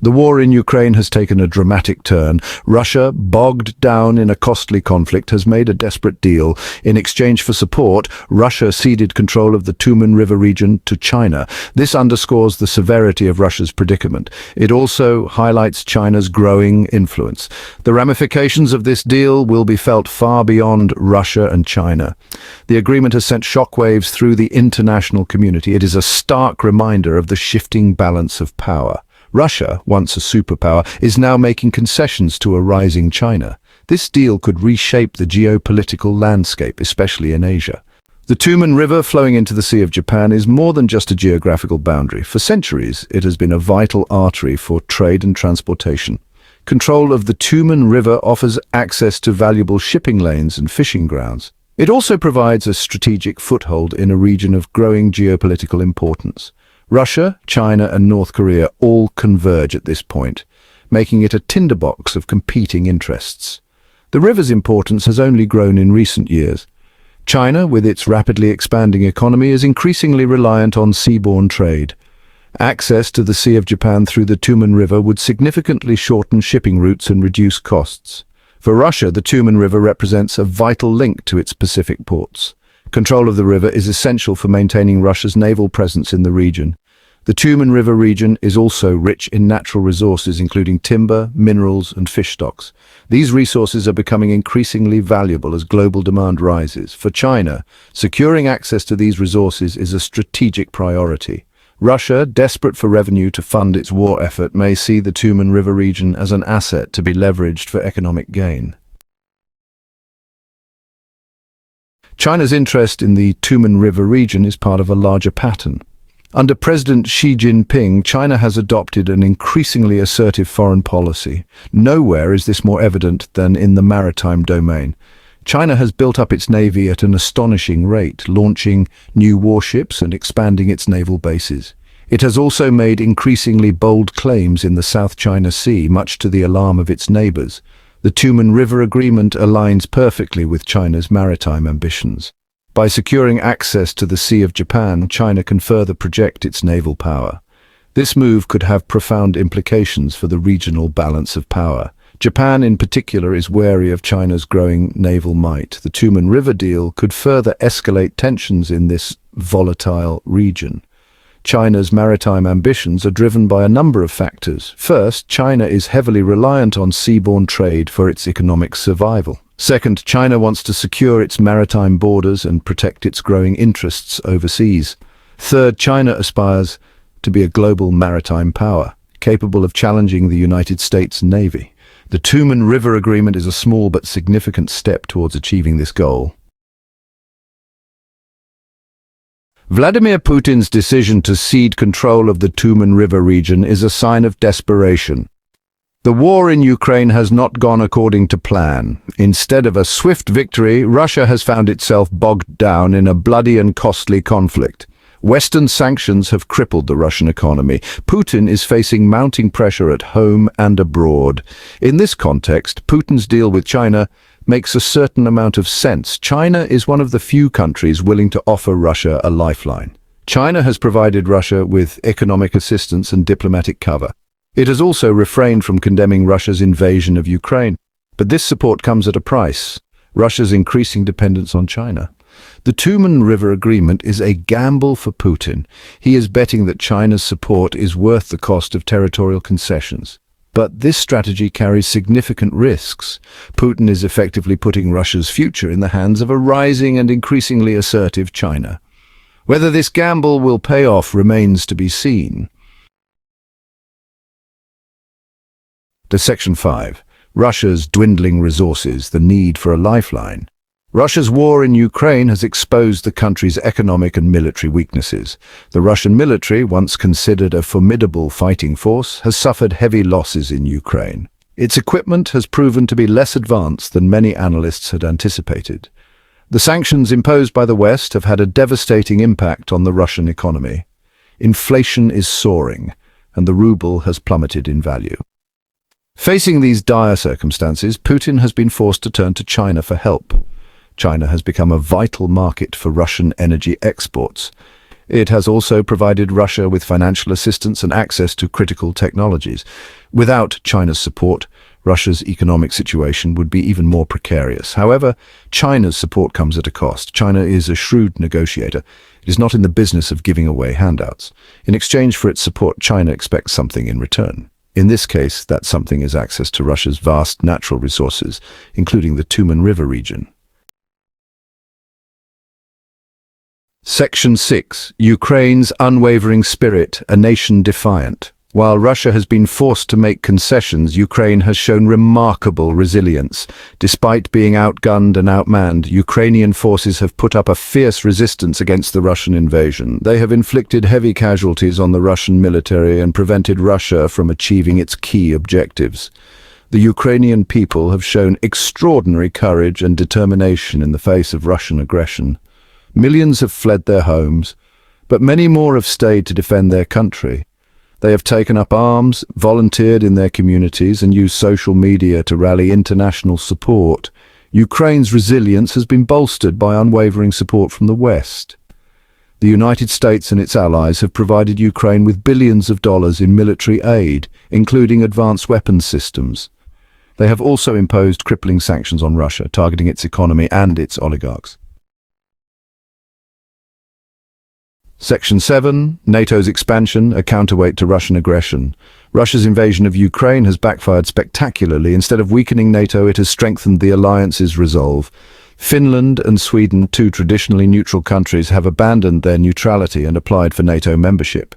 The war in Ukraine has taken a dramatic turn. Russia, bogged down in a costly conflict, has made a desperate deal. In exchange for support, Russia ceded control of the Tumen River region to China. This underscores the severity of Russia's predicament. It also highlights China's growing influence. The ramifications of this deal will be felt far beyond Russia and China. The agreement has sent shockwaves through the international community. It is a stark reminder of the shifting balance of power. Russia, once a superpower, is now making concessions to a rising China. This deal could reshape the geopolitical landscape, especially in Asia. The Tumen River, flowing into the Sea of Japan, is more than just a geographical boundary. For centuries, it has been a vital artery for trade and transportation. Control of the Tumen River offers access to valuable shipping lanes and fishing grounds. It also provides a strategic foothold in a region of growing geopolitical importance. Russia, China and North Korea all converge at this point, making it a tinderbox of competing interests. The river's importance has only grown in recent years. China, with its rapidly expanding economy, is increasingly reliant on seaborne trade. Access to the Sea of Japan through the Tumen River would significantly shorten shipping routes and reduce costs. For Russia, the Tumen River represents a vital link to its Pacific ports. Control of the river is essential for maintaining Russia's naval presence in the region. The Tumen River region is also rich in natural resources, including timber, minerals, and fish stocks. These resources are becoming increasingly valuable as global demand rises. For China, securing access to these resources is a strategic priority. Russia, desperate for revenue to fund its war effort, may see the Tumen River region as an asset to be leveraged for economic gain. China's interest in the Tumen River region is part of a larger pattern. Under President Xi Jinping, China has adopted an increasingly assertive foreign policy. Nowhere is this more evident than in the maritime domain. China has built up its navy at an astonishing rate, launching new warships and expanding its naval bases. It has also made increasingly bold claims in the South China Sea, much to the alarm of its neighbors. The Tumen River Agreement aligns perfectly with China's maritime ambitions. By securing access to the Sea of Japan, China can further project its naval power. This move could have profound implications for the regional balance of power. Japan in particular is wary of China's growing naval might. The Tumen River deal could further escalate tensions in this volatile region. China's maritime ambitions are driven by a number of factors. First, China is heavily reliant on seaborne trade for its economic survival. Second, China wants to secure its maritime borders and protect its growing interests overseas. Third, China aspires to be a global maritime power, capable of challenging the United States Navy. The Tumen River Agreement is a small but significant step towards achieving this goal. Vladimir Putin's decision to cede control of the Tumen River region is a sign of desperation. The war in Ukraine has not gone according to plan. Instead of a swift victory, Russia has found itself bogged down in a bloody and costly conflict. Western sanctions have crippled the Russian economy. Putin is facing mounting pressure at home and abroad. In this context, Putin's deal with China makes a certain amount of sense. China is one of the few countries willing to offer Russia a lifeline. China has provided Russia with economic assistance and diplomatic cover. It has also refrained from condemning Russia's invasion of Ukraine. But this support comes at a price: Russia's increasing dependence on China. The Tumen River Agreement is a gamble for Putin. He is betting that China's support is worth the cost of territorial concessions. But this strategy carries significant risks. Putin is effectively putting Russia's future in the hands of a rising and increasingly assertive China. Whether this gamble will pay off remains to be seen. To Section 5. Russia's dwindling resources, the need for a lifeline. Russia's war in Ukraine has exposed the country's economic and military weaknesses. The Russian military, once considered a formidable fighting force, has suffered heavy losses in Ukraine. Its equipment has proven to be less advanced than many analysts had anticipated. The sanctions imposed by the West have had a devastating impact on the Russian economy. Inflation is soaring, and the ruble has plummeted in value. Facing these dire circumstances, Putin has been forced to turn to China for help. China has become a vital market for Russian energy exports. It has also provided Russia with financial assistance and access to critical technologies. Without China's support, Russia's economic situation would be even more precarious. However, China's support comes at a cost. China is a shrewd negotiator. It is not in the business of giving away handouts. In exchange for its support, China expects something in return. In this case, that something is access to Russia's vast natural resources, including the Tumen River region. Section 6. Ukraine's unwavering spirit, a nation defiant. While Russia has been forced to make concessions, Ukraine has shown remarkable resilience. Despite being outgunned and outmanned, Ukrainian forces have put up a fierce resistance against the Russian invasion. They have inflicted heavy casualties on the Russian military and prevented Russia from achieving its key objectives. The Ukrainian people have shown extraordinary courage and determination in the face of Russian aggression. Millions have fled their homes, but many more have stayed to defend their country. They have taken up arms, volunteered in their communities, and used social media to rally international support. Ukraine's resilience has been bolstered by unwavering support from the West. The United States and its allies have provided Ukraine with billions of dollars in military aid, including advanced weapons systems. They have also imposed crippling sanctions on Russia, targeting its economy and its oligarchs. Section 7. NATO's expansion, a counterweight to Russian aggression. Russia's invasion of Ukraine has backfired spectacularly. Instead of weakening NATO, it has strengthened the alliance's resolve. Finland and Sweden, two traditionally neutral countries, have abandoned their neutrality and applied for NATO membership.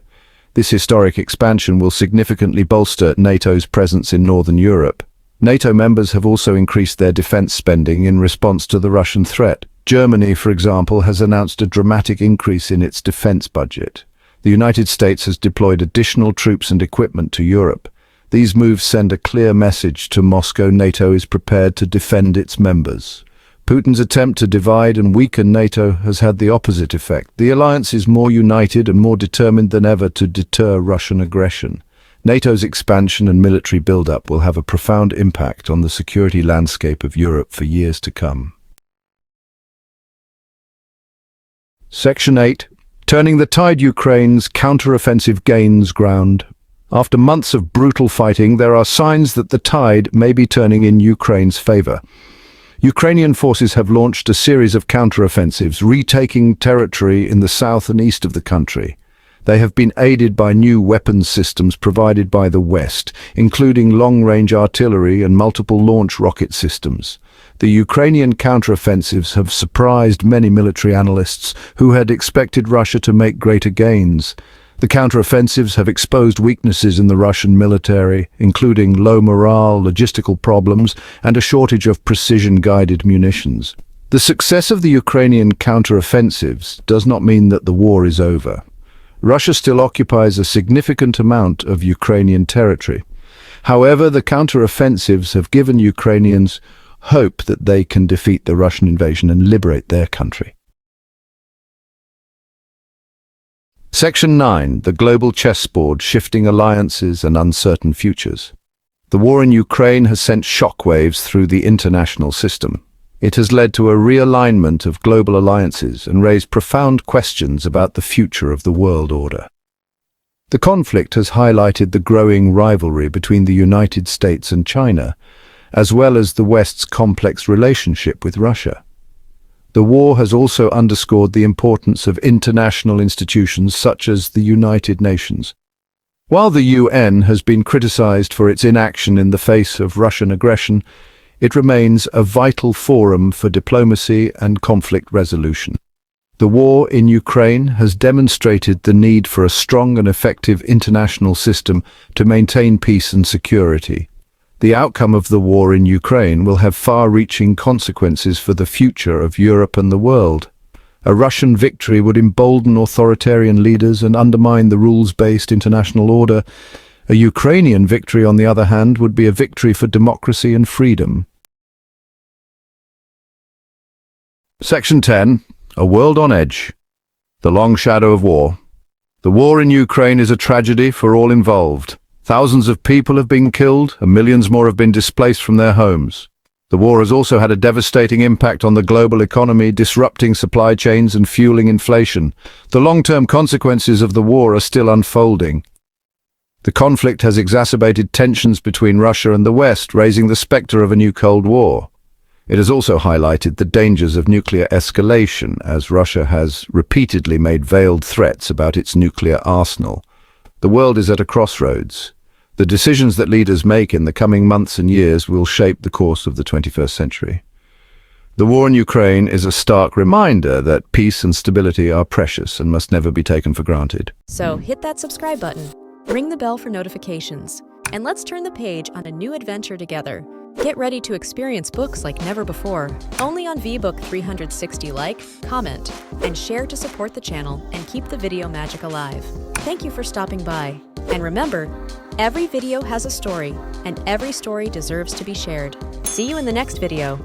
This historic expansion will significantly bolster NATO's presence in Northern Europe. NATO members have also increased their defense spending in response to the Russian threat. Germany, for example, has announced a dramatic increase in its defense budget. The United States has deployed additional troops and equipment to Europe. These moves send a clear message to Moscow: NATO is prepared to defend its members. Putin's attempt to divide and weaken NATO has had the opposite effect. The alliance is more united and more determined than ever to deter Russian aggression. NATO's expansion and military buildup will have a profound impact on the security landscape of Europe for years to come. Section 8. Turning the tide. Ukraine's counteroffensive gains ground. After months of brutal fighting, there are signs that the tide may be turning in Ukraine's favor. Ukrainian forces have launched a series of counteroffensives, retaking territory in the south and east of the country. They have been aided by new weapons systems provided by the West, including long-range artillery and multiple launch rocket systems. The Ukrainian counteroffensives have surprised many military analysts who had expected Russia to make greater gains. The counteroffensives have exposed weaknesses in the Russian military, including low morale, logistical problems, and a shortage of precision-guided munitions. The success of the Ukrainian counteroffensives does not mean that the war is over. Russia still occupies a significant amount of Ukrainian territory. However, the counteroffensives have given Ukrainians hope that they can defeat the Russian invasion and liberate their country. Section 9. The global chessboard, shifting alliances and uncertain futures. The war in Ukraine has sent shockwaves through the international system. It has led to a realignment of global alliances and raised profound questions about the future of the world order. The conflict has highlighted the growing rivalry between the United States and China, as well as the West's complex relationship with Russia. The war has also underscored the importance of international institutions such as the United Nations. While the UN has been criticized for its inaction in the face of Russian aggression, it remains a vital forum for diplomacy and conflict resolution. The war in Ukraine has demonstrated the need for a strong and effective international system to maintain peace and security. The outcome of the war in Ukraine will have far-reaching consequences for the future of Europe and the world. A Russian victory would embolden authoritarian leaders and undermine the rules-based international order. A Ukrainian victory, on the other hand, would be a victory for democracy and freedom. Section 10. A world on edge. The long shadow of war. The war in Ukraine is a tragedy for all involved. Thousands of people have been killed, and millions more have been displaced from their homes. The war has also had a devastating impact on the global economy, disrupting supply chains and fueling inflation. The long-term consequences of the war are still unfolding. The conflict has exacerbated tensions between Russia and the West, raising the specter of a new Cold War. It has also highlighted the dangers of nuclear escalation, as Russia has repeatedly made veiled threats about its nuclear arsenal. The world is at a crossroads. The decisions that leaders make in the coming months and years will shape the course of the 21st century. The war in Ukraine is a stark reminder that peace and stability are precious and must never be taken for granted. So hit that subscribe button, ring the bell for notifications, and let's turn the page on a new adventure together. Get ready to experience books like never before, only on VBook 360. Like, comment, and share to support the channel and keep the video magic alive. Thank you for stopping by. And remember, every video has a story, and every story deserves to be shared. See you in the next video.